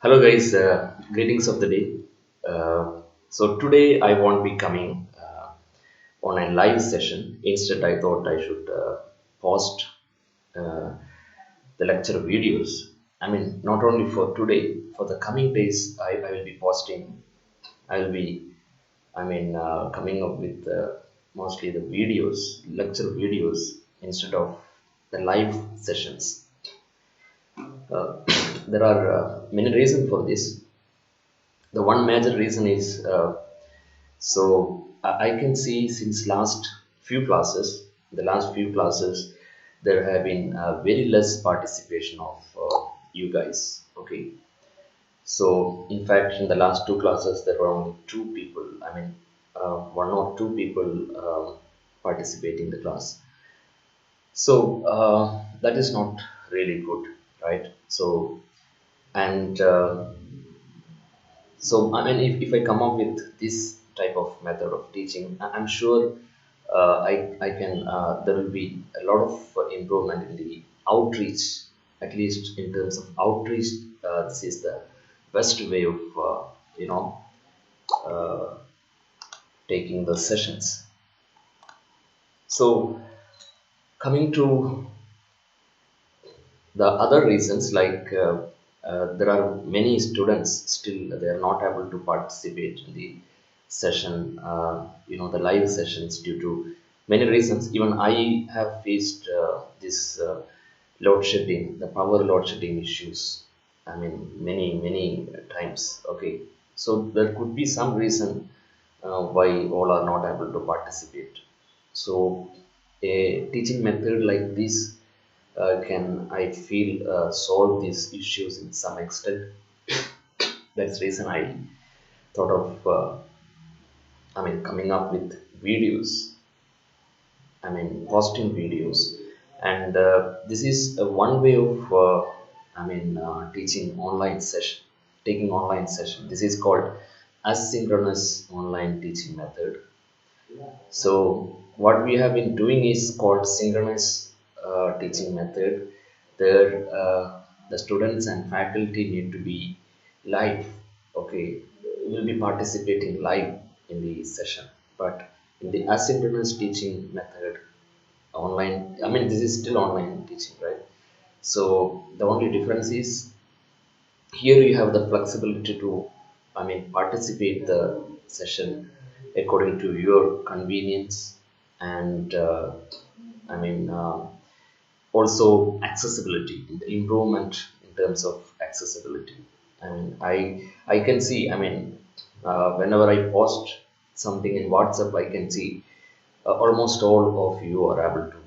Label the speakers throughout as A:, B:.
A: Hello guys, greetings of the day. So today I won't be coming on a live session. Instead, I thought I should post uh, the lecture videos. I mean, not only for today, for the coming days, I will be posting. I will be, coming up with mostly the videos, lecture videos instead of the live sessions. Uh, there are many reasons for this. The one major reason is I can see since last few classes, the last few classes, there have been very less participation of you guys. Okay, so in fact, in the last two classes, there were only two people. One or two people participating in the class. So that is not really good, right? So and So, if I come up with this type of method of teaching, I'm sure I can, there will be a lot of improvement in the outreach, at least in terms of outreach. This is the best way of, you know, uh, taking the sessions. So, coming to the other reasons, there are many students still they are not able to participate in the session, the live sessions due to many reasons. Even I have faced this load shedding, the power load shedding issues. I mean, many times. Okay, so there could be some reason why all are not able to participate. So, a teaching method like this can I feel solve these issues in some extent. That's the reason I thought of coming up with videos. Posting videos, and this is one way of teaching online session, taking online session. This is called asynchronous online teaching method. So what we have been doing is called synchronous teaching method. There, the students and faculty need to be live. Okay, will be participating live in the session. But in the asynchronous teaching method, online. This is still online teaching, right? So the only difference is here you have the flexibility to participate the session according to your convenience, and i mean uh, also accessibility, the improvement in terms of accessibility. I can see, whenever I post something in WhatsApp, I can see almost all of you are able to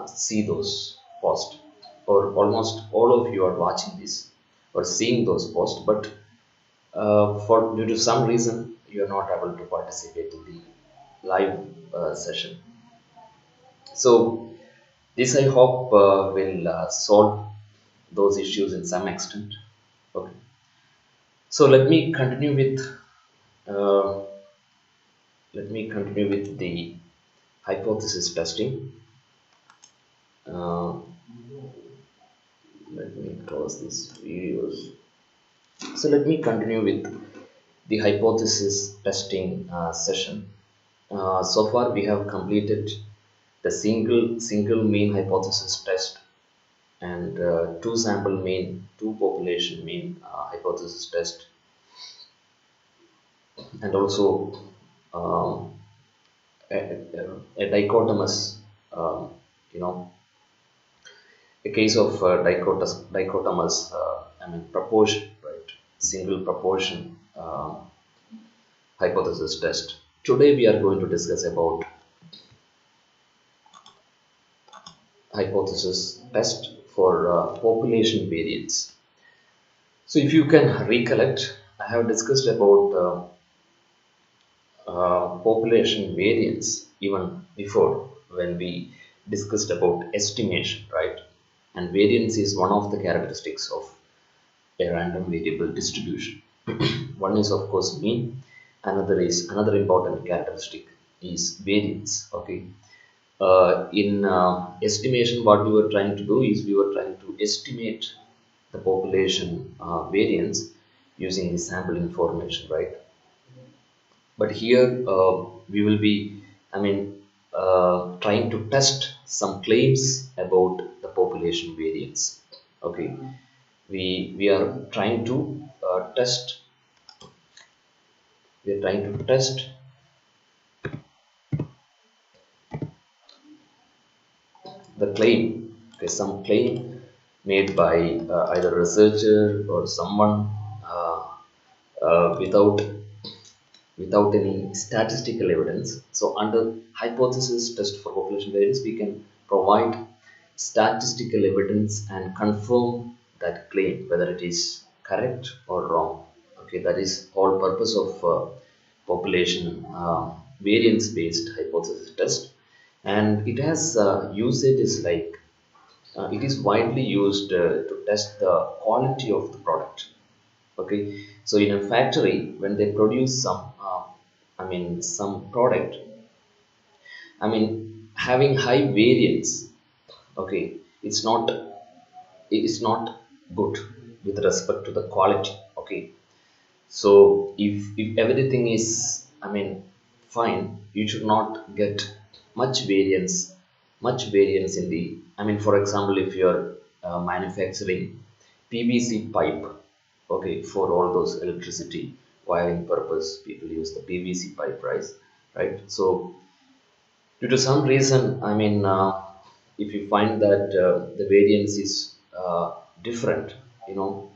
A: see those posts, or almost all of you are watching this or seeing those posts, but for due to some reason you are not able to participate in the live session. So this I hope will solve those issues in some extent. Okay, so uh, let me continue with the hypothesis testing. uh, Let me close these videos. So let me continue with the hypothesis testing session. So far we have completed the single mean hypothesis test, and two sample mean, two population mean hypothesis test, and also um, a dichotomous, um, you know a case of dichotomous, proportion, right? Single proportion hypothesis test. Today we are going to discuss about hypothesis test for population variance. So if you can recollect, I have discussed about population variance even before, when we discussed about estimation, right? And variance is one of the characteristics of a random variable distribution. One is of course mean, another important characteristic is variance. Okay, in estimation, what we were trying to do is we were trying to estimate the population variance using the sample information, right? But here we will be, I mean, trying to test some claims about the population variance. Okay, we are trying to test we are trying to test the claim. Okay, some claim made by either researcher or someone uh, without any statistical evidence. So under hypothesis test for population variance, we can provide statistical evidence and confirm that claim whether it is correct or wrong. Okay, that is whole purpose of population variance based hypothesis test, and it has usages like it is widely used to test the quality of the product. Okay, so in a factory when they produce some I mean some product, I mean having high variance, okay, it's not it's not good with respect to the quality. Okay, so if everything is, I mean, fine, you should not get much variance in the, I mean, for example, if you're manufacturing PVC pipe, okay, for all those electricity wiring purpose, people use the PVC pipe, right? So due to some reason, I mean, if you find that the variance is different, you know,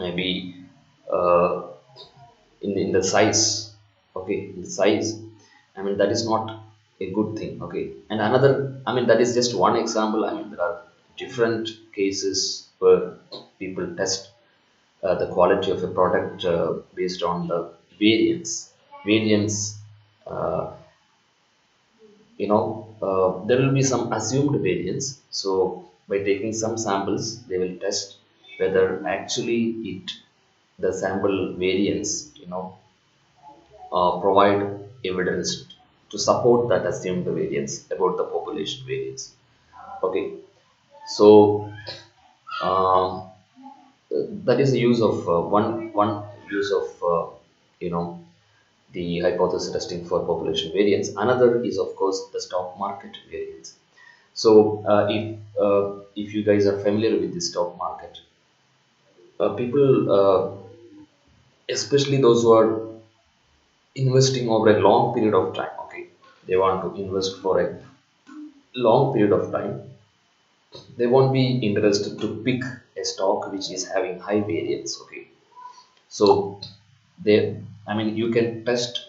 A: maybe uh, in the size, okay, in the size, I mean, that is not a good thing. Okay, and another, I mean, that is just one example. I mean, there are different cases where people test the quality of a product based on the variance uh, there will be some assumed variance. So by taking some samples, they will test whether actually it the sample variance, provide evidence to support that assumed variance about the population variance. Okay, so um, that is the use of one use of you know the hypothesis testing for population variance. Another is of course the stock market variance. So if you guys are familiar with the stock market, people, especially those who are investing over a long period of time, okay, they want to invest for a long period of time, they won't be interested to pick a stock which is having high variance. Okay, so they, I mean, you can test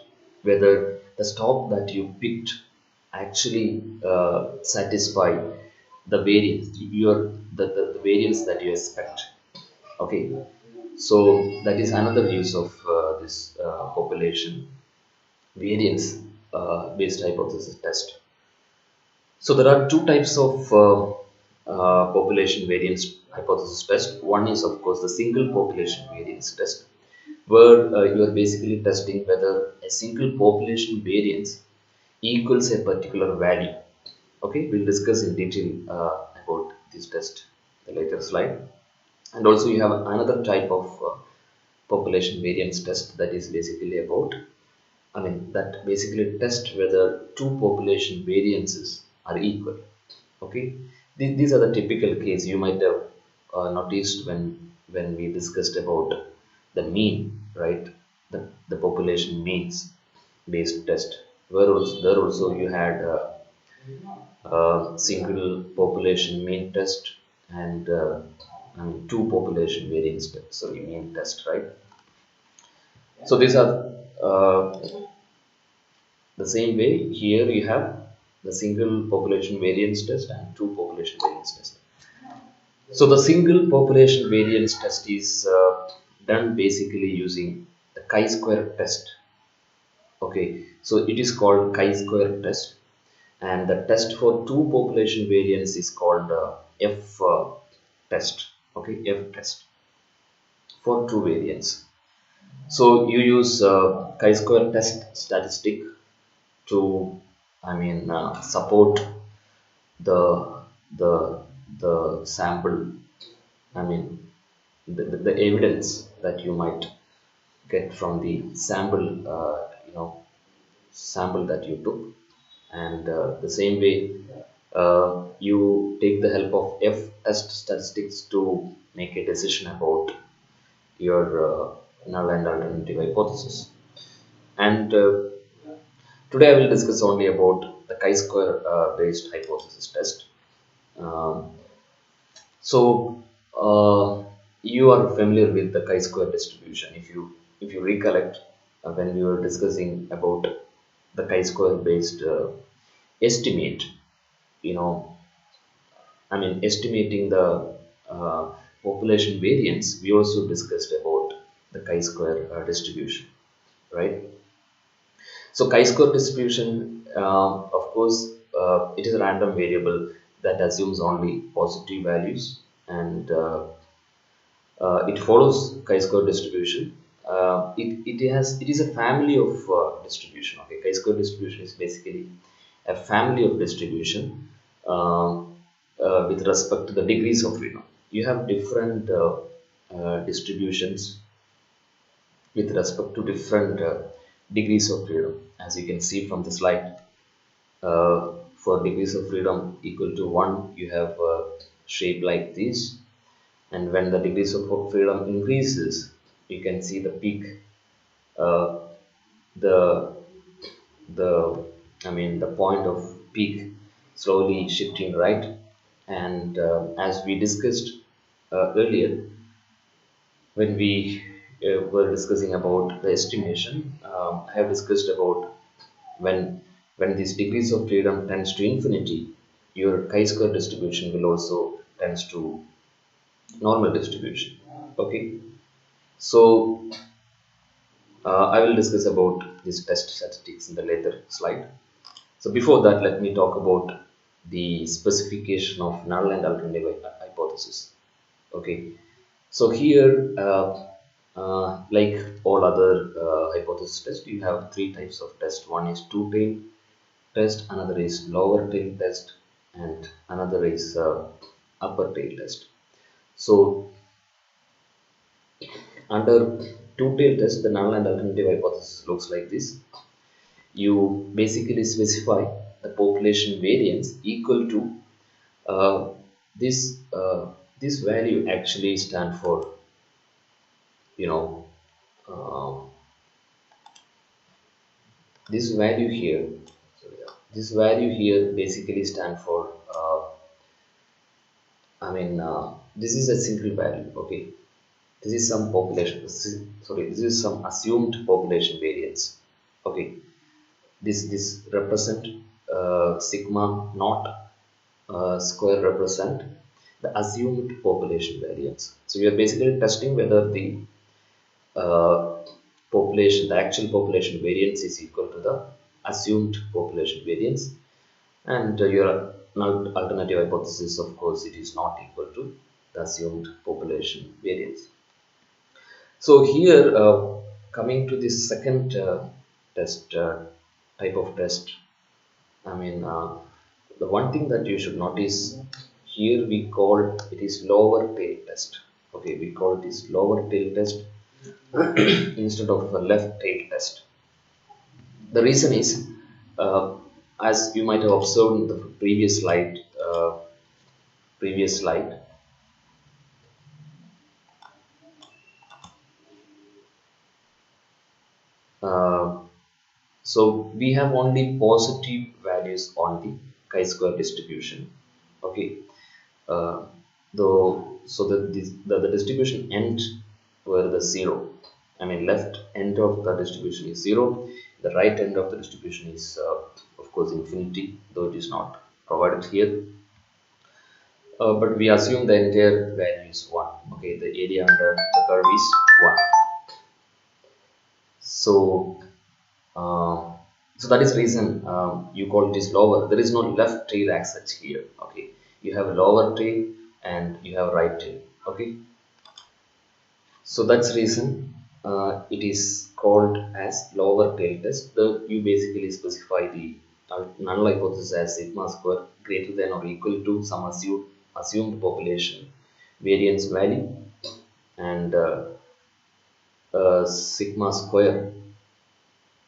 A: whether the stock that you picked actually satisfy the variance, the variance that you expect. Okay, so that is another use of this population variance based hypothesis test. So there are two types of population variance hypothesis test. One is of course the single population variance test, where you are basically testing whether a single population variance equals a particular value. Okay, we'll discuss in detail about this test in the later slide. And also you have another type of population variance test that is basically about, I mean, that basically test whether two population variances are equal. Okay, these are the typical case you might have noticed when we discussed about the mean, right? The population means based test, where also, there also you had single population mean test and I mean two population variance test, sorry, mean test, right? So these are uh, the same way. Here you have the single population variance test and two population variance test. So the single population variance test is done basically using the chi-square test. Okay, so it is called chi-square test, and the test for two population variance is called F test. Okay, F test for two variance. So you use chi-square test statistic to, I mean, support the the the sample, I mean, the evidence that you might get from the sample, sample that you took, and the same way you take the help of F-test statistics to make a decision about your null and alternative hypothesis. And today I will discuss only about the chi-square based hypothesis test. Um, so you are familiar with the chi-square distribution. If you recollect when we were discussing about the chi-square based estimate, you know, I mean estimating the uh, population variance, we also discussed about the chi-square distribution, right? So chi-square distribution, of course, it is a random variable that assumes only positive values, and it follows chi-square distribution. It is a family of distribution. Okay, chi-square distribution is basically a family of distribution with respect to the degrees of freedom. You have different distributions with respect to different degrees of freedom. As you can see from the slide, for degrees of freedom equal to 1, you have a shape like this, and when the degrees of freedom increases, you can see the peak, uh, the the the point of peak slowly shifting right. And as we discussed earlier, when we were discussing about the estimation, I have discussed about when these degrees of freedom tends to infinity, your chi-square distribution will also tends to normal distribution. Okay, so I will discuss about this test statistics in the later slide. So before that, let me talk about the specification of null and alternative hypothesis. Okay, so here, like all other hypothesis tests, you have three types of test. One is two-tailed test, another is lower tail test, and another is upper tail test. So under two-tail test, the null and alternative hypothesis looks like this. You basically specify the population variance equal to uh, this this value actually stand for, you know, uh, this value here. So yeah, this value here basically stand for this is a single value. Okay, this is some population, this is some assumed population variance. Okay, this represent sigma naught square represent the assumed population variance. So we are basically testing whether the uh, population, the actual population variance is equal to the assumed population variance, and your null alternative hypothesis, of course, it is not equal to the assumed population variance. So here, coming to this second test type of test, I mean, the one thing that you should notice here, we call it is lower tail test. Okay, we call this lower tail test instead of a left tail test. The reason is, uh, as you might have observed in the previous slide, uh, so we have only positive values on the chi-square distribution. Okay, uh, though so the distribution end where the zero, I mean left end of the distribution is 0, the right end of the distribution is of course infinity, though it is not provided here, but we assume the entire value is 1. Okay, the area under the curve is 1. So uh, so that is reason you call it is lower. There is no left tail as such here. Okay, you have a lower tail and you have right tail. Okay, so that's reason it is called as lower tail test. You basically specify the null hypothesis as sigma square greater than or equal to some assumed population variance value, and sigma square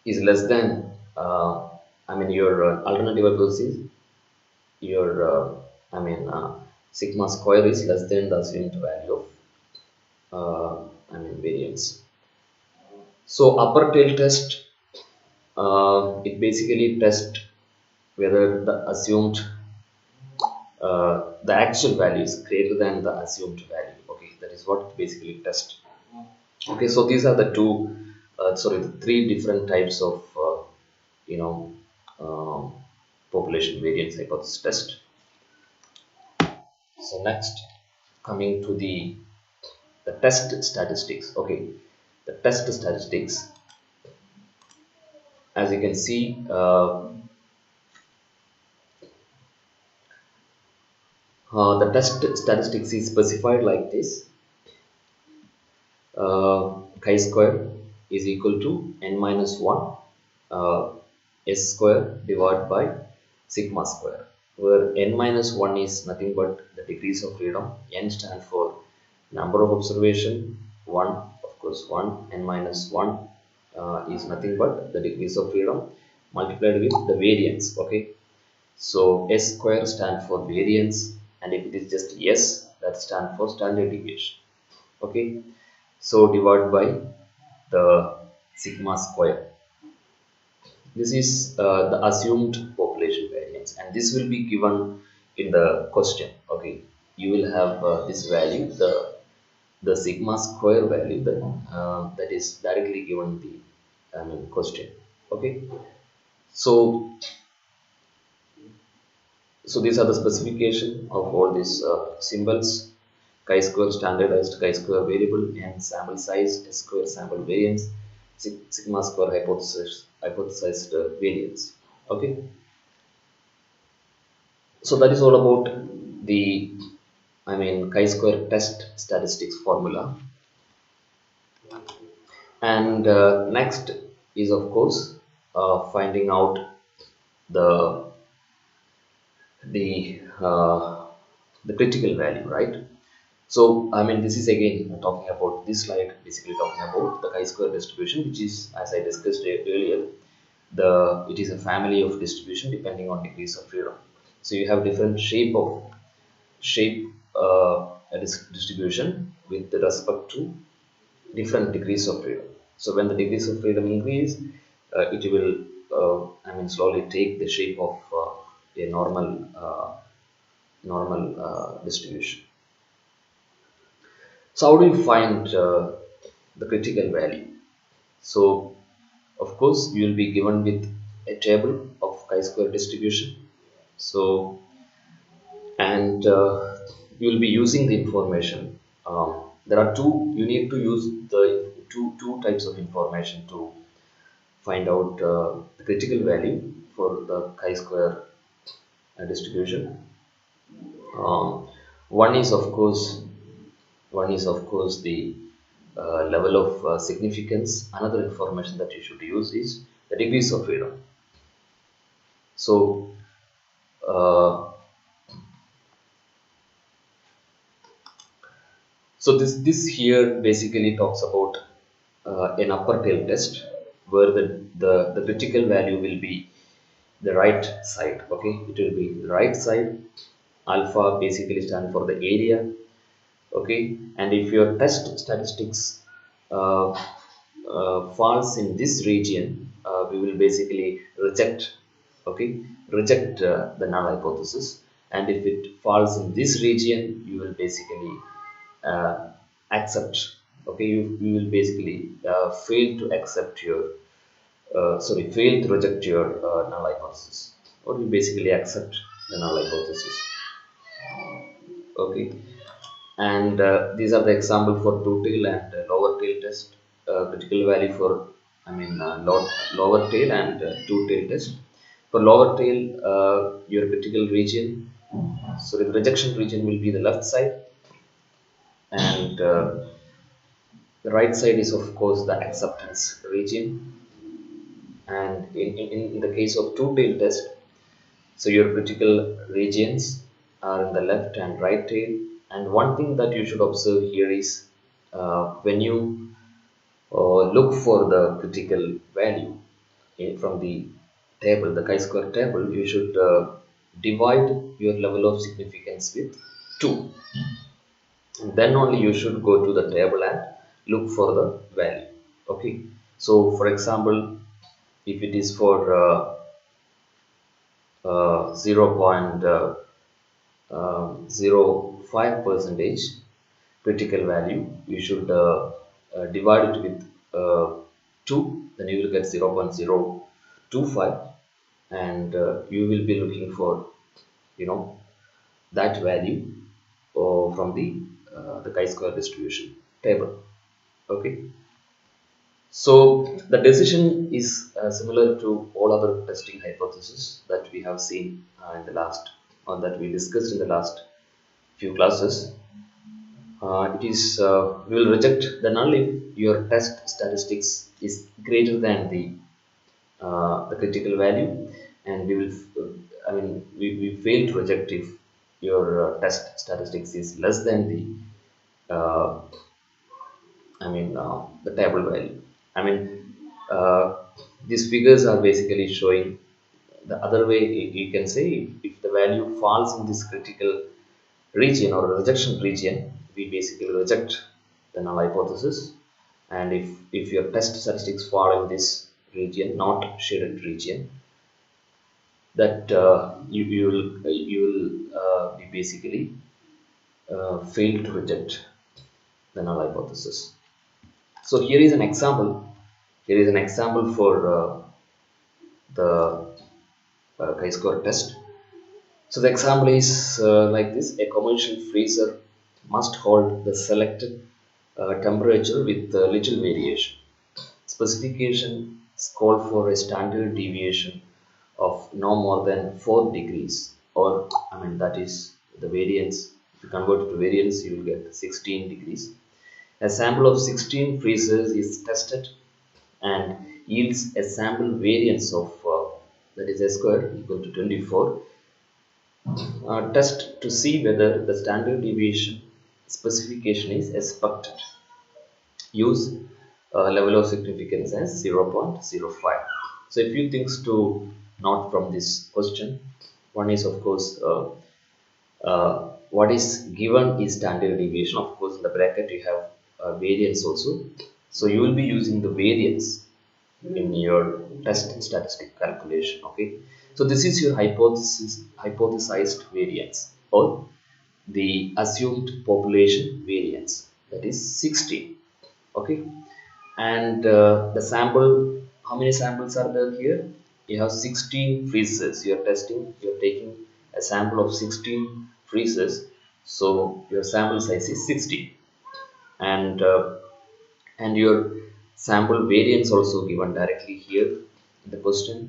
A: is less than your alternative hypothesis, your sigma square is less than the assumed value of variance. So upper tail test, it basically tests whether the actual value is greater than the assumed value. Okay, that is what it basically tests. Okay, so these are the the three different types of you know um, population variance hypothesis test. So next, coming to the test statistics. Okay, the test statistics, as you can see, the test statistics is specified like this: chi-square is equal to n minus 1 uh, s square divided by sigma square, where n minus 1 is nothing but the degrees of freedom. N stands for number of observation, 1 of course 1, n minus 1 is nothing but the degrees of freedom multiplied with the variance. Okay, so s square stands for variance, and if it is just s, that stands for standard deviation. Okay, so divided by the sigma square. This is the assumed population variance, and this will be given in the question. Okay, you will have this value, the sigma square value, that is directly given the question. Okay, so these are the specification of all these symbols: chi-square standardized, chi-square variable, n sample size, s square sample variance, sigma square hypothesized variance. Okay, so that is all about the chi-square test statistics formula. And next is of course finding out the the uh, the critical value, right? So this is again talking about this slide, basically talking about the chi-square distribution, which is, as I discussed earlier, it is a family of distribution depending on degrees of freedom. So you have different shape distribution with respect to different degrees of freedom. So when the degrees of freedom increase, it will slowly take the shape of a normal distribution. So how do you find the critical value? So of course you will be given with a table of chi-square distribution. So and you will be using the information. There are you need to use the two types of information to find out the critical value for the chi-square distribution. Um, one is of course the level of significance. Another information that you should use is the degrees of freedom. So uh, this here basically talks about an upper tail test, where the critical value will be the right side. Okay, it will be the right side. Alpha basically stand for the area. Okay, and if your test statistics uh, falls in this region, we will basically reject. Okay, reject the null hypothesis, and if it falls in this region, you will basically uh, accept. Okay, you will basically fail to accept your fail to reject your null hypothesis, or you basically accept the null hypothesis. Okay, and these are the example for two tail and lower tail test. Critical value for lower tail and two tail test. For lower tail, your critical region, so the rejection region will be the left side, and the right side is of course the acceptance region. And in the case of two tail test, so your critical regions are in the left and right tail, And one thing that you should observe here is when you look for the critical value from the table, the chi-square table, you should divide your level of significance with 2. And then only you should go to the table and look for the value. Okay. So for example, if it is for 0.05 percentage critical value, you should divide it with 2, then you will get 0.025, and you will be looking for that value from the chi-square distribution table. Okay. So the decision is similar to all other testing hypotheses that we have seen in the last, or that we discussed in the last few classes. It is we will reject the null if your test statistics is greater than the critical value, and we will we fail to reject if your test statistics is less than uh, the table value. I mean, uh, these figures are basically showing the other way. You can say if the value falls in this critical region or rejection region, we basically reject the null hypothesis. And if your test statistics fall in this region, not shaded region, that you will be basically fail to reject the null hypothesis. So here is an example. Here is an example for the chi-square test. So the example is like this: a commercial freezer must hold the selected temperature with little variation. Specifications call for a standard deviation of no more than 4 degrees, or that is the variance. If you convert it to variance, you will get 16 degrees. A sample of 16 freezers is tested and yields a sample variance of that is a square equal to 24. Test to see whether the standard deviation specification is expected. Use level of significance as 0.05. So a few things to note from this question. One is, of course, what is given is standard deviation. Of course, in the bracket you have variance also. So you will be using the variance in your test statistic calculation. Okay. So this is your hypothesized variance, or the assumed population variance, that is 16. Okay. And the sample, how many samples are there here? You have 16 freezers. You are testing, you are taking a sample of 16 freezers, so your sample size is 16. And your sample variance also given directly here in the question.